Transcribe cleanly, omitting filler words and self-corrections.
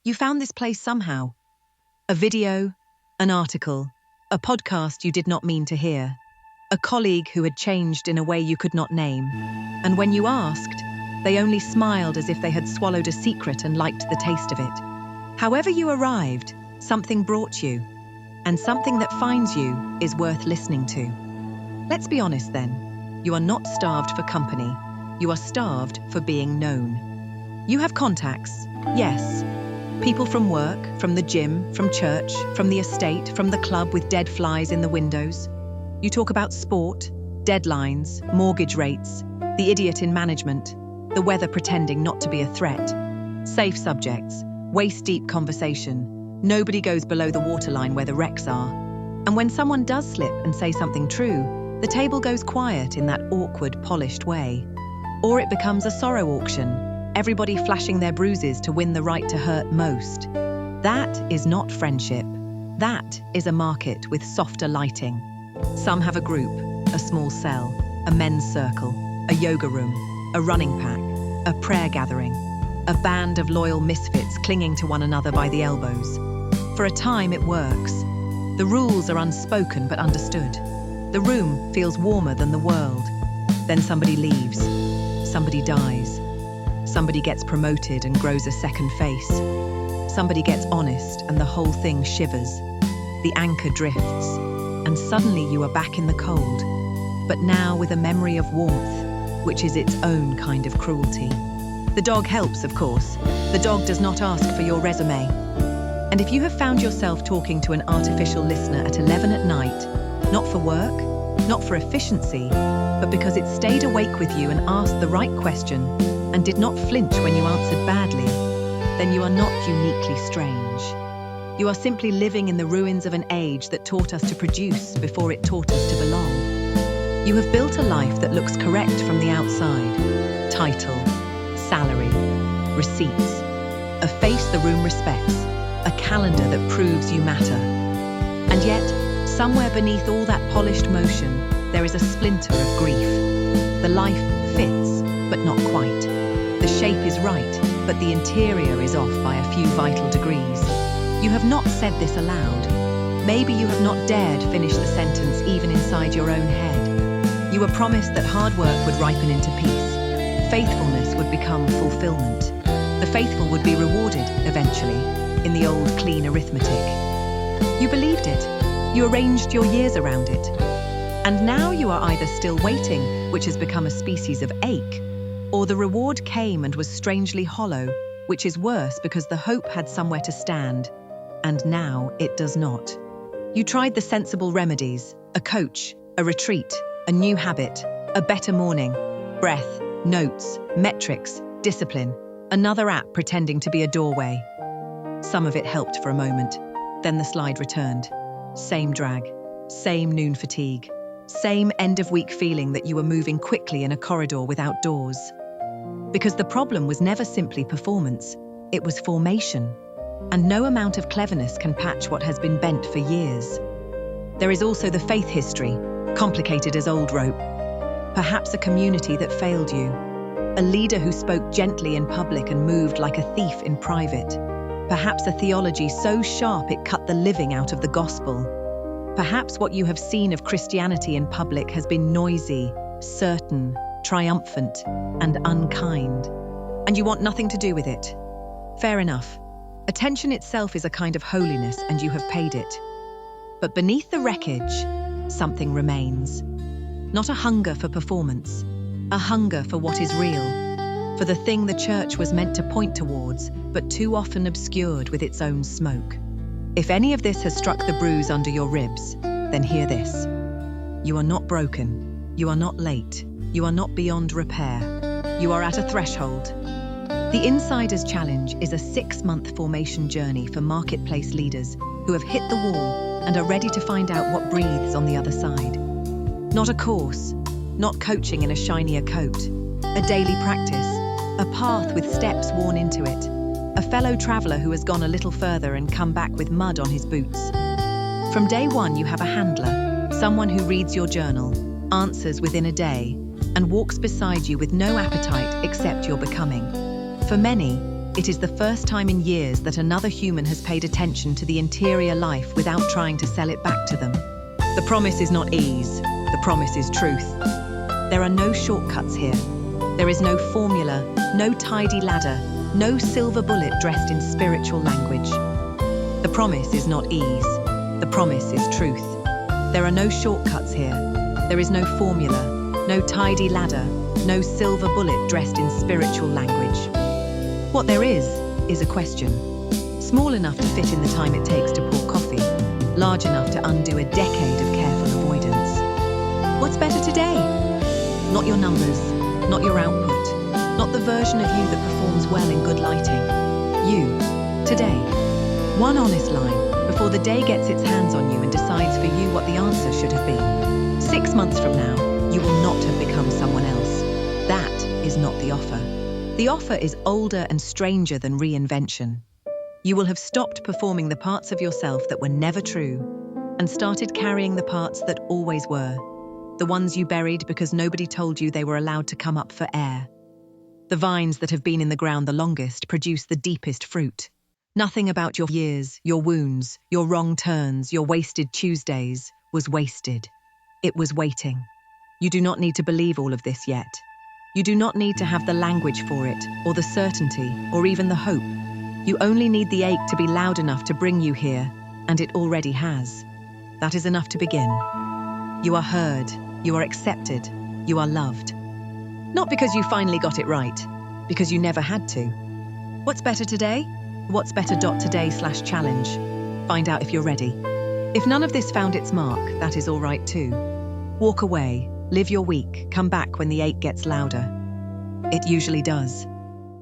You found this place somehow. A video, an article, a podcast you did not mean to hear, a colleague who had changed in a way you could not name. And when you asked, they only smiled as if they had swallowed a secret and liked the taste of it. However you arrived, something brought you, and something that finds you is worth listening to. Let's be honest then. You are not starved for company. You are starved for being known. You have contacts, yes. People from work, from the gym, from church, from the estate, from the club with dead flies in the windows. You talk about sport, deadlines, mortgage rates, the idiot in management, the weather pretending not to be a threat. Safe subjects, waist-deep conversation. Nobody goes below the waterline where the wrecks are. And when someone does slip and say something true, the table goes quiet in that awkward, polished way. Or it becomes a sorrow auction, everybody flashing their bruises to win the right to hurt most. That is not friendship. That is a market with softer lighting. Some have a group, a small cell, a men's circle, a yoga room, a running pack, a prayer gathering, a band of loyal misfits clinging to one another by the elbows. For a time it works. The rules are unspoken but understood. The room feels warmer than the world. Then somebody leaves. Somebody dies. Somebody gets promoted and grows a second face. Somebody gets honest and the whole thing shivers. The anchor drifts, and suddenly you are back in the cold, but now with a memory of warmth, which is its own kind of cruelty. The dog helps, of course. The dog does not ask for your resume. And if you have found yourself talking to an artificial listener at 11 at night, not for work, not for efficiency, but because it stayed awake with you and asked the right question and did not flinch when you answered badly, then you are not uniquely strange. You are simply living in the ruins of an age that taught us to produce before it taught us to belong. You have built a life that looks correct from the outside. Title, salary, receipts, a face the room respects, a calendar that proves you matter. And yet, somewhere beneath all that polished motion, there is a splinter of grief. The life fits, but not quite. The shape is right, but the interior is off by a few vital degrees. You have not said this aloud. Maybe you have not dared finish the sentence even inside your own head. You were promised that hard work would ripen into peace. Faithfulness would become fulfillment. The faithful would be rewarded, eventually, in the old clean arithmetic. You believed it. You arranged your years around it. And now you are either still waiting, which has become a species of ache, or the reward came and was strangely hollow, which is worse because the hope had somewhere to stand, and now it does not. You tried the sensible remedies, a coach, a retreat, a new habit, a better morning, breath, notes, metrics, discipline, another app pretending to be a doorway. Some of it helped for a moment, then the slide returned. Same drag, same noon fatigue, same end-of-week feeling that you were moving quickly in a corridor without doors. Because the problem was never simply performance, it was formation. And no amount of cleverness can patch what has been bent for years. There is also the faith history, complicated as old rope. Perhaps a community that failed you. A leader who spoke gently in public and moved like a thief in private. Perhaps a theology so sharp it cut the living out of the gospel. Perhaps what you have seen of Christianity in public has been noisy, certain, triumphant, and unkind. And you want nothing to do with it. Fair enough. Attention itself is a kind of holiness, and you have paid it. But beneath the wreckage, something remains. Not a hunger for performance, a hunger for what is real, for the thing the church was meant to point towards, but too often obscured with its own smoke. If any of this has struck the bruise under your ribs, then hear this. You are not broken. You are not late. You are not beyond repair. You are at a threshold. The Insider's Challenge is a 6-month formation journey for marketplace leaders who have hit the wall and are ready to find out what breathes on the other side. Not a course, not coaching in a shinier coat, a daily practice, a path with steps worn into it, a fellow traveller who has gone a little further and come back with mud on his boots. From day one, you have a handler, someone who reads your journal, answers within a day, and walks beside you with no appetite except your becoming. For many, It is the first time in years that another human has paid attention to the interior life without trying to sell it back to them. The promise is not ease, the promise is truth. There are no shortcuts here. There is no formula, no tidy ladder, no silver bullet dressed in spiritual language. The promise is not ease, the promise is truth. There are no shortcuts here. There is no formula, no tidy ladder, no silver bullet dressed in spiritual language. What there is a question. Small enough to fit in the time it takes to pour coffee, large enough to undo a decade of careful avoidance. What's better today? Not your numbers, not your output, not the version of you that performs well in good lighting. You, today. One honest line before the day gets its hands on you and decides for you what the answer should have been. 6 months from now, you will not have become someone else. That is not the offer. The offer is older and stranger than reinvention. You will have stopped performing the parts of yourself that were never true and started carrying the parts that always were, the ones you buried because nobody told you they were allowed to come up for air. The vines that have been in the ground the longest produce the deepest fruit. Nothing about your years, your wounds, your wrong turns, your wasted Tuesdays was wasted. It was waiting. You do not need to believe all of this yet. You do not need to have the language for it, or the certainty, or even the hope. You only need the ache to be loud enough to bring you here, and it already has. That is enough to begin. You are heard, you are accepted, you are loved. Not because you finally got it right, because you never had to. What's better today? What's better today/challenge. Find out if you're ready. If none of this found its mark, that is all right too. Walk away, live your week, come back when the ache gets louder. It usually does.